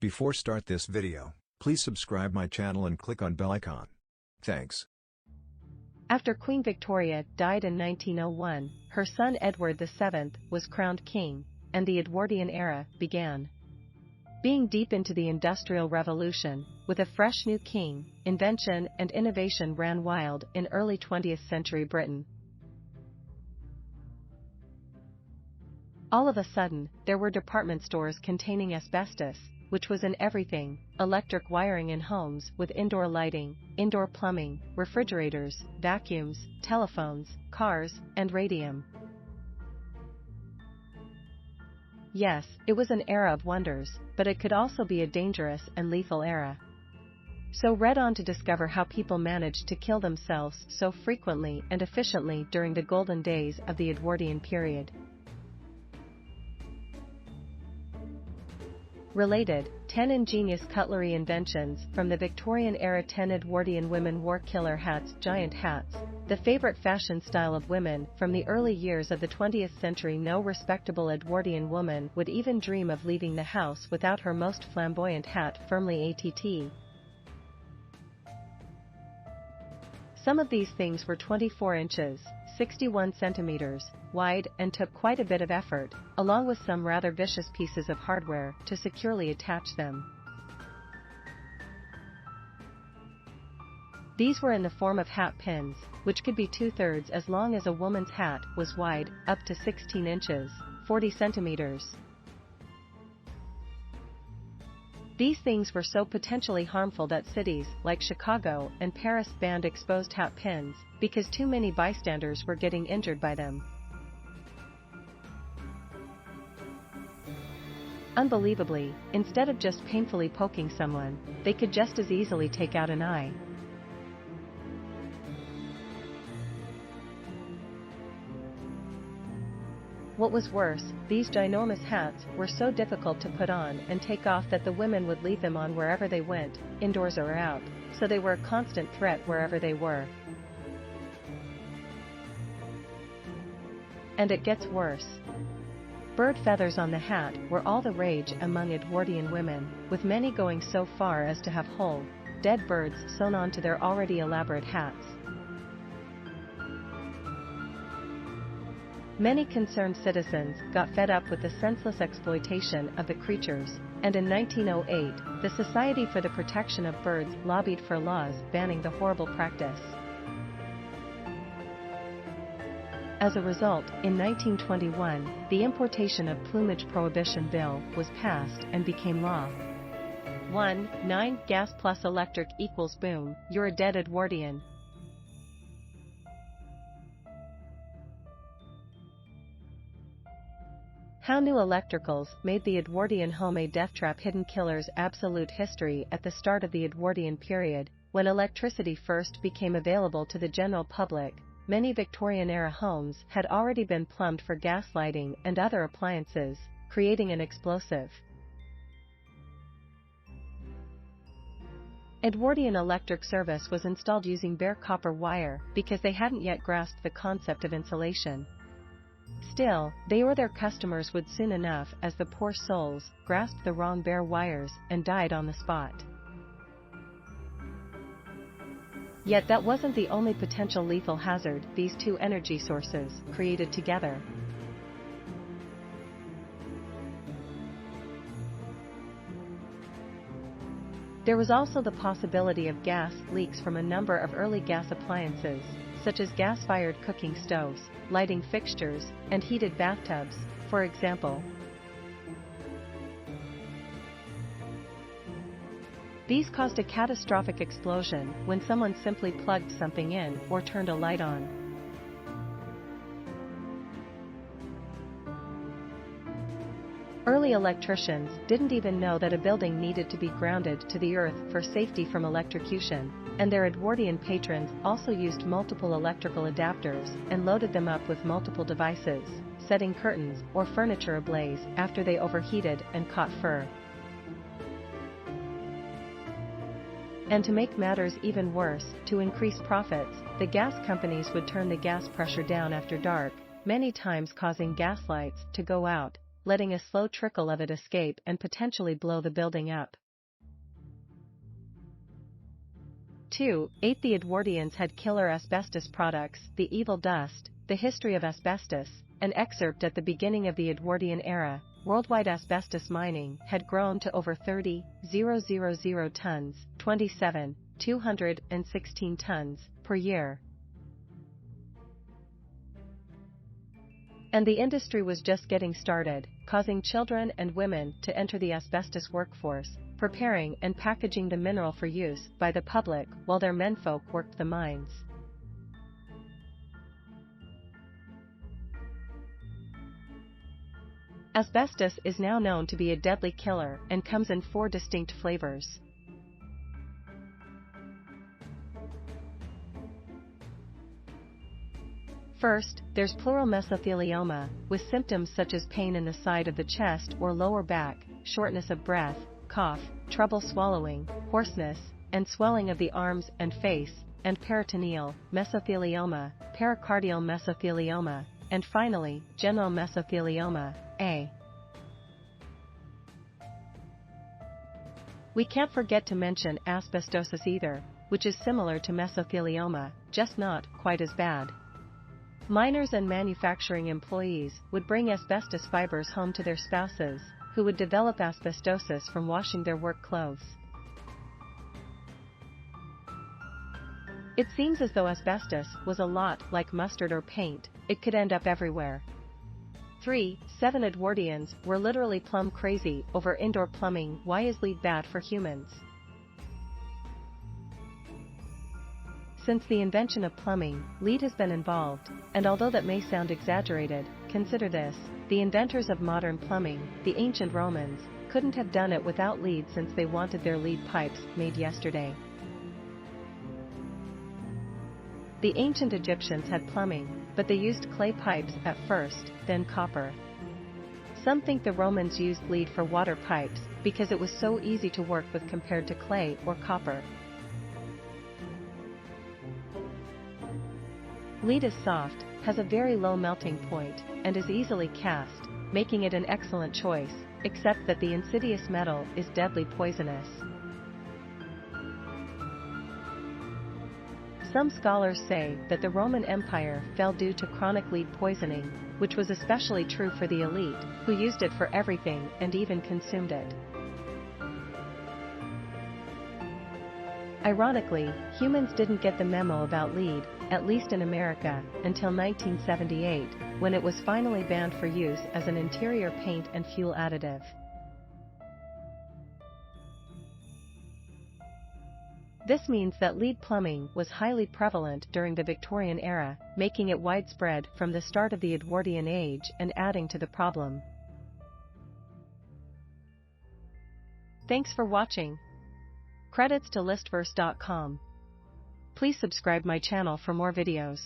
Before start this video, please subscribe my channel and click on bell icon. Thanks. After Queen Victoria died in 1901, her son Edward VII was crowned king, and the Edwardian era began. Being deep into the Industrial Revolution, with a fresh new king, invention and innovation ran wild in early 20th century Britain. All of a sudden, there were department stores containing asbestos, which was in everything: electric wiring in homes with indoor lighting, indoor plumbing, refrigerators, vacuums, telephones, cars, and radium. Yes, it was an era of wonders, but it could also be a dangerous and lethal era. So read on to discover how people managed to kill themselves so frequently and efficiently during the golden days of the Edwardian period. Related, 10 ingenious cutlery inventions from the Victorian era. 10 Edwardian women wore killer hats, giant hats, the favorite fashion style of women from the early years of the 20th century. No respectable Edwardian woman would even dream of leaving the house without her most flamboyant hat firmly att. Some of these things were 24 inches, 61 centimeters, wide and took quite a bit of effort, along with some rather vicious pieces of hardware, to securely attach them. These were in the form of hat pins, which could be 2/3 as long as a woman's hat was wide, up to 16 inches, 40 centimeters. These things were so potentially harmful that cities like Chicago and Paris banned exposed hat pins, because too many bystanders were getting injured by them. Unbelievably, instead of just painfully poking someone, they could just as easily take out an eye. What was worse, these ginormous hats were so difficult to put on and take off that the women would leave them on wherever they went, indoors or out, so they were a constant threat wherever they were. And it gets worse. Bird feathers on the hat were all the rage among Edwardian women, with many going so far as to have whole, dead birds sewn onto their already elaborate hats. Many concerned citizens got fed up with the senseless exploitation of the creatures, and in 1908, the Society for the Protection of Birds lobbied for laws banning the horrible practice. As a result, in 1921, the Importation of Plumage Prohibition Bill was passed and became law. 1. Gas plus electric equals boom, you're a dead Edwardian. How new electricals made the Edwardian home a death trap. Hidden killers. Absolute history. At the start of the Edwardian period, when electricity first became available to the general public, many Victorian-era homes had already been plumbed for gas lighting and other appliances, creating an explosive. Edwardian electric service was installed using bare copper wire because they hadn't yet grasped the concept of insulation. Still, they or their customers would soon enough, as the poor souls grasped the wrong bare wires and died on the spot. Yet that wasn't the only potential lethal hazard these two energy sources created together. There was also the possibility of gas leaks from a number of early gas appliances, such as gas-fired cooking stoves, lighting fixtures, and heated bathtubs, for example. These caused a catastrophic explosion when someone simply plugged something in or turned a light on. Early electricians didn't even know that a building needed to be grounded to the earth for safety from electrocution, and their Edwardian patrons also used multiple electrical adapters and loaded them up with multiple devices, setting curtains or furniture ablaze after they overheated and caught fire. And to make matters even worse, to increase profits, the gas companies would turn the gas pressure down after dark, many times causing gas lights to go out, letting a slow trickle of it escape and potentially blow the building up. 2. 8. The Edwardians had killer asbestos products. The evil dust, the history of asbestos, an excerpt at the beginning of the Edwardian era. Worldwide asbestos mining had grown to over 30,000 tons, 216 tons, per year. And the industry was just getting started, causing children and women to enter the asbestos workforce, preparing and packaging the mineral for use by the public while their menfolk worked the mines. Asbestos is now known to be a deadly killer and comes in 4 distinct flavors. First, there's pleural mesothelioma, with symptoms such as pain in the side of the chest or lower back, shortness of breath, cough, trouble swallowing, hoarseness, and swelling of the arms and face, and peritoneal mesothelioma, pericardial mesothelioma, and finally, general mesothelioma, A. We can't forget to mention asbestosis either, which is similar to mesothelioma, just not quite as bad. Miners and manufacturing employees would bring asbestos fibers home to their spouses, who would develop asbestosis from washing their work clothes. It seems as though asbestos was a lot like mustard or paint, it could end up everywhere. 3. 7. Edwardians were literally plumb crazy over indoor plumbing. Why is lead bad for humans? Since the invention of plumbing, lead has been involved, and although that may sound exaggerated, consider this: the inventors of modern plumbing, the ancient Romans, couldn't have done it without lead since they wanted their lead pipes made yesterday. The ancient Egyptians had plumbing, but they used clay pipes at first, then copper. Some think the Romans used lead for water pipes because it was so easy to work with compared to clay or copper. Lead is soft, has a very low melting point, and is easily cast, making it an excellent choice, except that the insidious metal is deadly poisonous. Some scholars say that the Roman Empire fell due to chronic lead poisoning, which was especially true for the elite, who used it for everything and even consumed it. Ironically, humans didn't get the memo about lead, at least in America, until 1978, when it was finally banned for use as an interior paint and fuel additive. This means that lead plumbing was highly prevalent during the Victorian era, making it widespread from the start of the Edwardian age and adding to the problem. Thanks for watching. Credits to listverse.com. Please subscribe my channel for more videos.